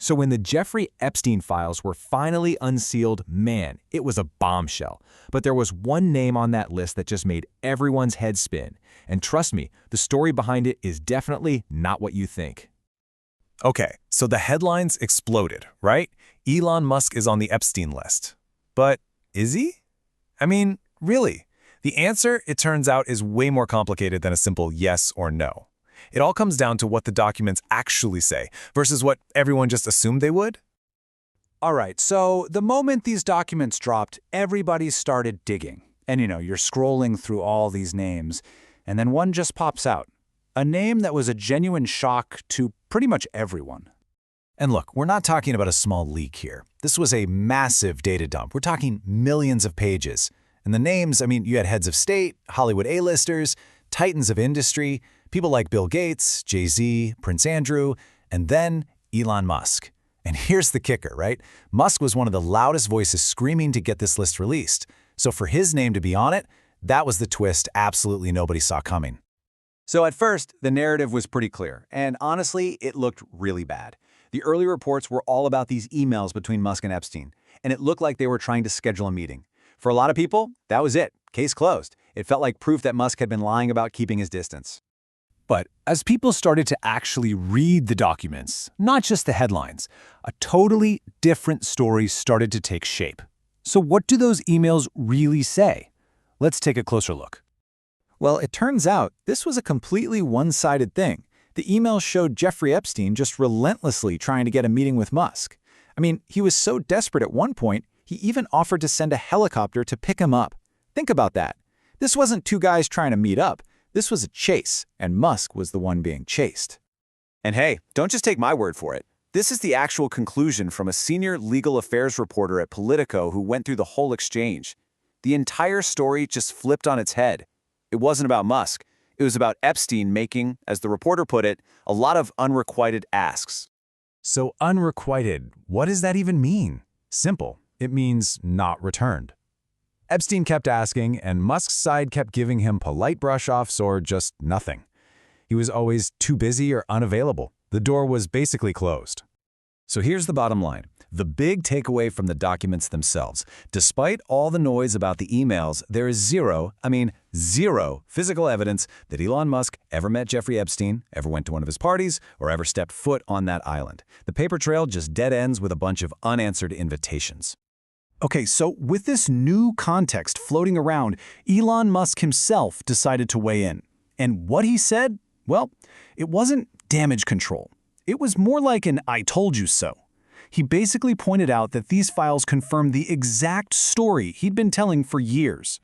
So when the Jeffrey Epstein files were finally unsealed, man, it was a bombshell. But there was one name on that list that just made everyone's head spin. And trust me, the story behind it is definitely not what you think. Okay, so the headlines exploded, right? Elon Musk is on the Epstein list. But is he? I mean, really? The answer, it turns out, is way more complicated than a simple yes or no. It all comes down to what the documents actually say versus what everyone just assumed they would. All right, so the moment these documents dropped, everybody started digging. And you're scrolling through all these names, and then one just pops out. A name that was a genuine shock to pretty much everyone. And look, we're not talking about a small leak here. This was a massive data dump. We're talking millions of pages. And the names, I mean, you had heads of state, Hollywood A-listers, titans of industry, people like Bill Gates, Jay-Z, Prince Andrew, and then Elon Musk. And here's the kicker, right? Musk was one of the loudest voices screaming to get this list released. So for his name to be on it, that was the twist absolutely nobody saw coming. So at first, the narrative was pretty clear, and honestly, it looked really bad. The early reports were all about these emails between Musk and Epstein, and it looked like they were trying to schedule a meeting. For a lot of people, that was it. Case closed. It felt like proof that Musk had been lying about keeping his distance. But as people started to actually read the documents, not just the headlines, a totally different story started to take shape. So what do those emails really say? Let's take a closer look. Well, it turns out this was a completely one-sided thing. The emails showed Jeffrey Epstein just relentlessly trying to get a meeting with Musk. I mean, he was so desperate at one point, he even offered to send a helicopter to pick him up. Think about that. This wasn't two guys trying to meet up. This was a chase, and Musk was the one being chased. And hey, don't just take my word for it. This is the actual conclusion from a senior legal affairs reporter at Politico who went through the whole exchange. The entire story just flipped on its head. It wasn't about Musk. It was about Epstein making, as the reporter put it, a lot of unrequited asks. So unrequited, what does that even mean? Simple. It means not returned. Epstein kept asking, and Musk's side kept giving him polite brush-offs or just nothing. He was always too busy or unavailable. The door was basically closed. So here's the bottom line. The big takeaway from the documents themselves. Despite all the noise about the emails, there is zero physical evidence that Elon Musk ever met Jeffrey Epstein, ever went to one of his parties, or ever stepped foot on that island. The paper trail just dead ends with a bunch of unanswered invitations. Okay, so with this new context floating around, Elon Musk himself decided to weigh in. And what he said? Well, it wasn't damage control. It was more like an I told you so. He basically pointed out that these files confirmed the exact story he'd been telling for years.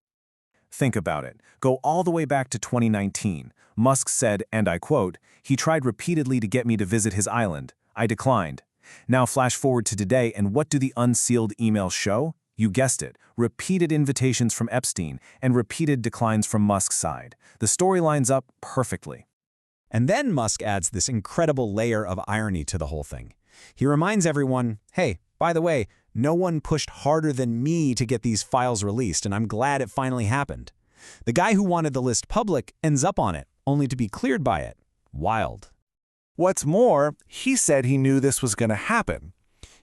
Think about it. Go all the way back to 2019. Musk said, and I quote, "He tried repeatedly to get me to visit his island. I declined." Now flash forward to today, and what do the unsealed emails show? You guessed it, repeated invitations from Epstein and repeated declines from Musk's side. The story lines up perfectly. And then Musk adds this incredible layer of irony to the whole thing. He reminds everyone, hey, by the way, no one pushed harder than me to get these files released, and I'm glad it finally happened. The guy who wanted the list public ends up on it, only to be cleared by it. Wild. What's more, he said he knew this was going to happen.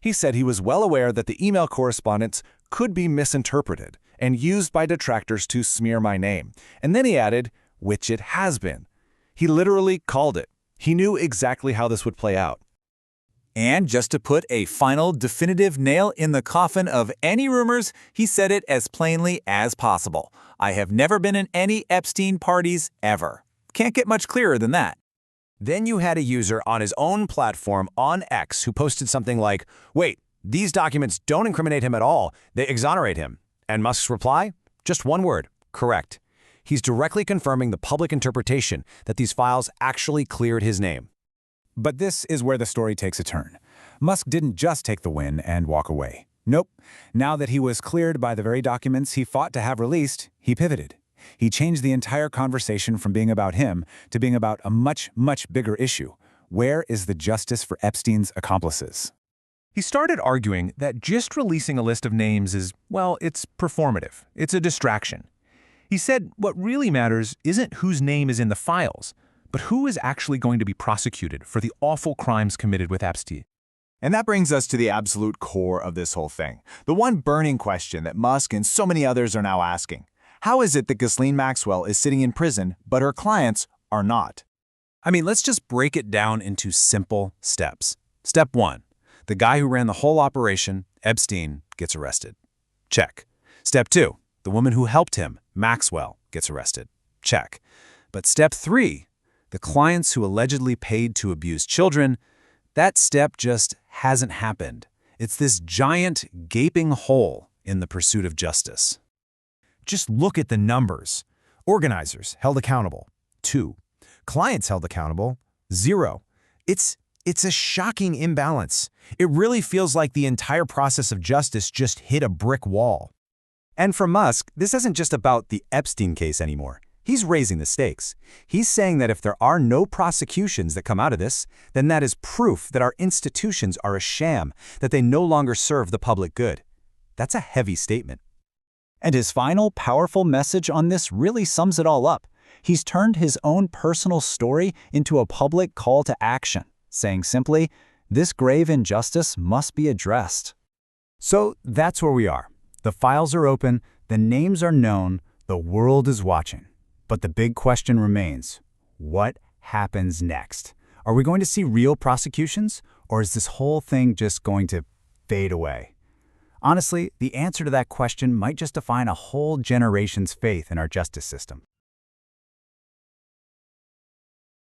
He said he was well aware that the email correspondence could be misinterpreted and used by detractors to smear my name. And then he added, which it has been. He literally called it. He knew exactly how this would play out. And just to put a final definitive nail in the coffin of any rumors, he said it as plainly as possible. I have never been in any Epstein parties ever. Can't get much clearer than that. Then you had a user on his own platform on X who posted something like, wait, these documents don't incriminate him at all. They exonerate him. And Musk's reply? Just one word, correct. He's directly confirming the public interpretation that these files actually cleared his name. But this is where the story takes a turn. Musk didn't just take the win and walk away. Nope. Now that he was cleared by the very documents he fought to have released, he pivoted. He changed the entire conversation from being about him to being about a much, much bigger issue. Where is the justice for Epstein's accomplices? He started arguing that just releasing a list of names is, well, it's performative. It's a distraction. He said what really matters isn't whose name is in the files, but who is actually going to be prosecuted for the awful crimes committed with Epstein. And that brings us to the absolute core of this whole thing, the one burning question that Musk and so many others are now asking. How is it that Ghislaine Maxwell is sitting in prison, but her clients are not? I mean, let's just break it down into simple steps. Step 1. The guy who ran the whole operation, Epstein, gets arrested. Check. Step 2. The woman who helped him, Maxwell, gets arrested. Check. But step 3, the clients who allegedly paid to abuse children, that step just hasn't happened. It's this giant, gaping hole in the pursuit of justice. Just look at the numbers. Organizers held accountable, 2. Clients held accountable, 0. It's a shocking imbalance. It really feels like the entire process of justice just hit a brick wall. And for Musk, this isn't just about the Epstein case anymore. He's raising the stakes. He's saying that if there are no prosecutions that come out of this, then that is proof that our institutions are a sham, that they no longer serve the public good. That's a heavy statement. And his final, powerful message on this really sums it all up. He's turned his own personal story into a public call to action, saying simply, this grave injustice must be addressed. So that's where we are. The files are open, the names are known, the world is watching. But the big question remains, what happens next? Are we going to see real prosecutions, or is this whole thing just going to fade away? Honestly, the answer to that question might just define a whole generation's faith in our justice system.